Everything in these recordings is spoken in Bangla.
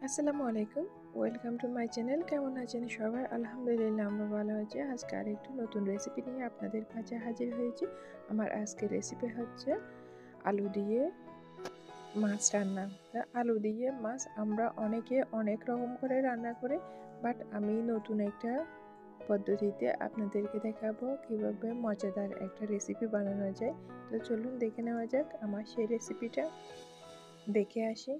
আসসালামু আলাইকুম, ওয়েলকাম টু মাই চ্যানেল। কেমন আছেন সবাই? আলহামদুলিল্লাহ আমরা ভালো আছি। আজকে আরেকটু নতুন রেসিপি নিয়ে আপনাদের কাছে হাজির হয়েছি। আমার আজকের রেসিপি হচ্ছে আলু দিয়ে মাছ রান্না। আলু দিয়ে মাছ আমরা অনেকে অনেক রকম করে রান্না করে, বাট আমি নতুন একটা পদ্ধতিতে আপনাদেরকে দেখাবো কিভাবে মজাদার একটা রেসিপি বানানো যায়। তো চলুন দেখে নেওয়া যাক আমার সেই রেসিপিটা। দেখে আসি।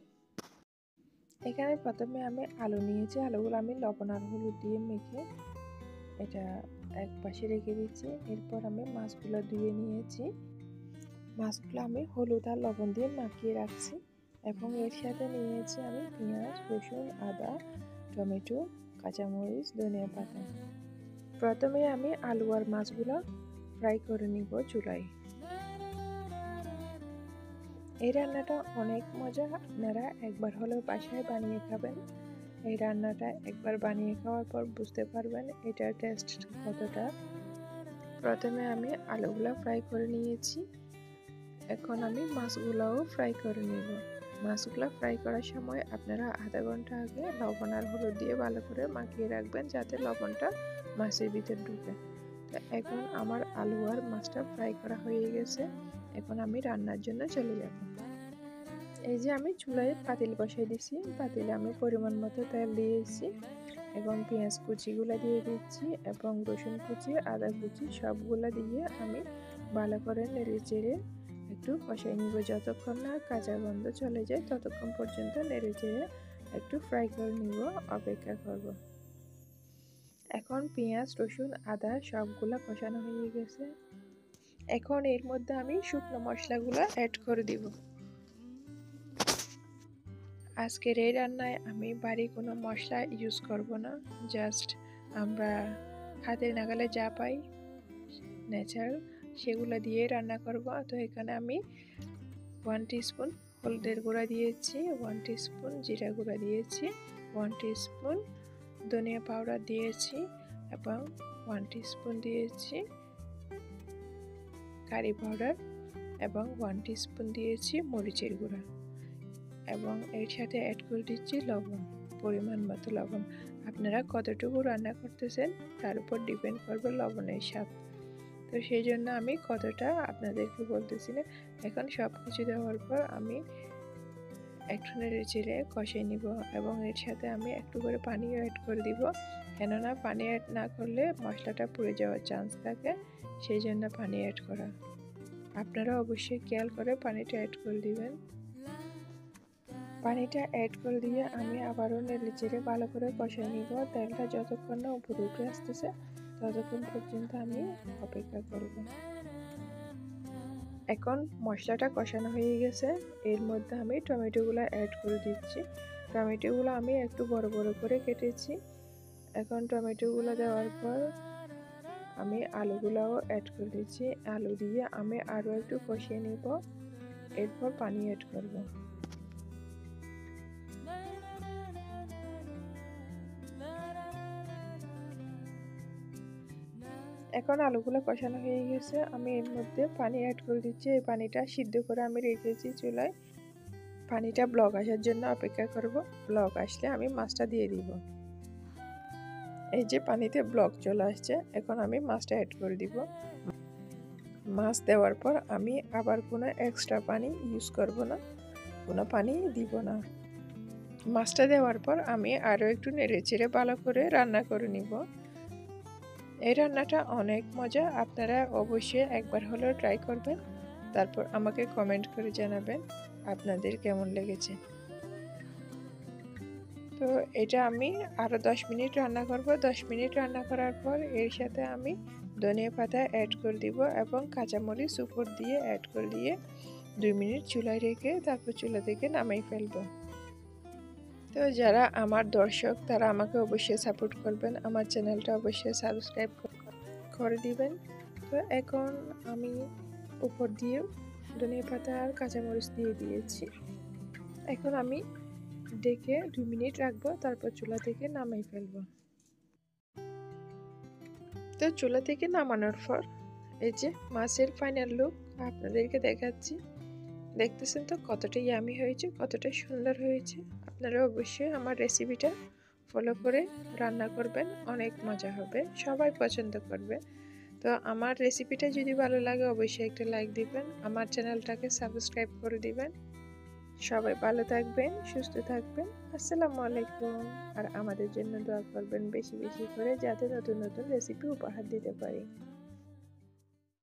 এখানে প্রথমে আমি আলু নিয়েছি, আলুগুলো আমি লবণ আর হলুদ দিয়ে মেখে এটা এক পাশে রেখে দিচ্ছি। এরপর আমি মাছগুলো ধুয়ে নিয়েছি, মাছগুলো আমি হলুদ আর লবণ দিয়ে মাখিয়ে রাখছি এবং এর সাথে নিয়েছি আমি পেঁয়াজ, রসুন, আদা, টমেটো, কাঁচামরিচ, ধনিয়া পাতা। প্রথমে আমি আলু আর মাছগুলো ফ্রাই করে নিব চুলায়। এই রান্নাটা অনেক মজা, আপনারা একবার হলেও বাসায় বানিয়ে খাবেন। এই রান্নাটা একবার বানিয়ে খাওয়ার পর বুঝতে পারবেন এটার টেস্ট কতটা। প্রথমে আমি আলুগুলো ফ্রাই করে নিয়েছি, এখন আমি মাছগুলোও ফ্রাই করে নিব। মাছগুলো ফ্রাই করার সময় আপনারা আধা ঘন্টা আগে লবণ আর হলুদ দিয়ে ভালো করে মাখিয়ে রাখবেন যাতে লবণটা মাছের ভিতর ঢুকে। তো এখন আমার আলু আর মাছটা ফ্রাই করা হয়ে গেছে, এখন আমি রান্নার জন্য চলে যাব। এই যে আমি চুলায় পাতিল বসাই দিছি, পাতিলে আমি পরিমাণ মতো তেল দিয়েছি এবং পেঁয়াজ কুচিগুলো দিয়ে দিচ্ছি এবং রসুন কুচি, আদা কুচি সবগুলো দিয়ে আমি ভালো করে নেড়ে চেড়ে একটু কষাই নিব। যতক্ষণ না কাঁচা গন্ধ চলে যায় ততক্ষণ পর্যন্ত নেড়ে চেড়ে একটু ফ্রাই করে নিব, অপেক্ষা করব। এখন পেঁয়াজ, রসুন, আদা সবগুলো কষানো হয়ে গেছে, এখন এর মধ্যে আমি শুকনো মশলাগুলো অ্যাড করে দিব। আজকের এই রান্নায় আমি বাড়ি কোনো মশলা ইউজ করব না, জাস্ট আমরা হাতের নাগালে যা পাই ন্যাচারাল সেগুলো দিয়ে রান্না করব। তো এখানে আমি 1 টিস্পুন হলুদের গুঁড়া দিয়েছি, 1 টিস্পুন জিরা গুঁড়া দিয়েছি, 1 টিস্পুন ধনিয়া পাউডার দিয়েছি এবং 1 টিস্পুন দিয়েছি কারি পাউডার এবং 1 টিস্পুন দিয়েছি মরিচের গুঁড়া এবং এর সাথে অ্যাড করে দিচ্ছি লবণ, পরিমাণ মতো লবণ। আপনারা কতটুকু রান্না করতেছেন তার উপর ডিপেন্ড করবে লবণের স্বাদ। তো সেই জন্য আমি কতটা আপনাদেরকে বলতেছি না। এখন সব কিছু দেওয়ার পর আমি একটু নেড়ে চেড়ে কষিয়ে নিব এবং এর সাথে আমি একটু করে পানিও অ্যাড করে দিব, কেননা পানি অ্যাড না করলে মশলাটা পুড়ে যাওয়ার চান্স থাকে, সেই জন্য পানি অ্যাড করা। আপনারা অবশ্যই খেয়াল করে পানিটা অ্যাড করে দিবেন। পানিটা অ্যাড করে দিয়ে আমি আবারও নেড়ে চেড়ে ভালো করে কষিয়ে নিব। তেলটা যতক্ষণ না উপরে উঠে আসতেছে ততক্ষণ পর্যন্ত আমি অপেক্ষা করব। এখন মশলাটা কষানো হয়ে গেছে, এর মধ্যে আমি টমেটোগুলো অ্যাড করে দিচ্ছি। টমেটোগুলো আমি একটু বড় বড় করে কেটেছি। এখন টমেটোগুলো দেওয়ার পর আমি আলুগুলোও অ্যাড করে দিচ্ছি। আলু দিয়ে আমি আরও একটু কষিয়ে নিব, এরপর পানি অ্যাড করব। এখন আলুগুলো কষানো হয়ে গেছে, আমি এর মধ্যে পানি অ্যাড করে দিচ্ছি। এই পানিটা সিদ্ধ করে আমি রেখেছি চুলায়, পানিটা ব্লক আসার জন্য অপেক্ষা করব। ব্লক আসলে আমি মাছটা দিয়ে দিব। এই যে পানিতে ব্লক চলে আসছে, এখন আমি মাছটা অ্যাড করে দিব। মাছ দেওয়ার পর আমি আবার কোনো এক্সট্রা পানি ইউজ করব না, কোনো পানি দিব না। মাছটা দেওয়ার পর আমি আরও একটু নেড়ে চেড়ে ভালো করে রান্না করে নিব। এই রান্নাটা অনেক মজা, আপনারা অবশ্যই একবার হলেও ট্রাই করবেন, তারপর আমাকে কমেন্ট করে জানাবেন আপনাদের কেমন লেগেছে। তো এটা আমি আরও 10 মিনিট রান্না করব। 10 মিনিট রান্না করার পর এর সাথে আমি ধনিয়া পাতা অ্যাড করে দিব এবং কাঁচামরিচ উপর দিয়ে অ্যাড করে দিয়ে 2 মিনিট চুলায় রেখে তারপর চুলা থেকে নামাই ফেলব। তো যারা আমার দর্শক তারা আমাকে অবশ্যই সাপোর্ট করবেন, আমার চ্যানেলটা অবশ্যই সাবস্ক্রাইব করে দিবেন। তো এখন আমি উপর দিয়ে ধনিয়া পাতা আর কাঁচামরিচ দিয়ে দিয়েছি। এখন আমি ডেকে 2 মিনিট রাখবো, তারপর চুলা থেকে নামাই ফেলবো। তো চুলা থেকে নামানোর পর এই যে মাছের ফাইনাল লুক আপনাদেরকে দেখাচ্ছি। দেখতেছেন তো কতটা ইয়ামি হয়েছে, কতটা সুন্দর হয়েছে। আপনারা অবশ্যই আমার রেসিপিটা ফলো করে রান্না করবেন, অনেক মজা হবে, সবাই পছন্দ করবে। তো আমার রেসিপিটা যদি ভালো লাগে অবশ্যই একটা লাইক দিবেন, আমার চ্যানেলটাকে সাবস্ক্রাইব করে দিবেন। সবাই ভালো থাকবেন, সুস্থ থাকবেন। আসসালামু আলাইকুম। আর আমাদের জন্য দোয়া করবেন বেশি বেশি করে, যাতে নতুন নতুন রেসিপি উপহার দিতে পারি।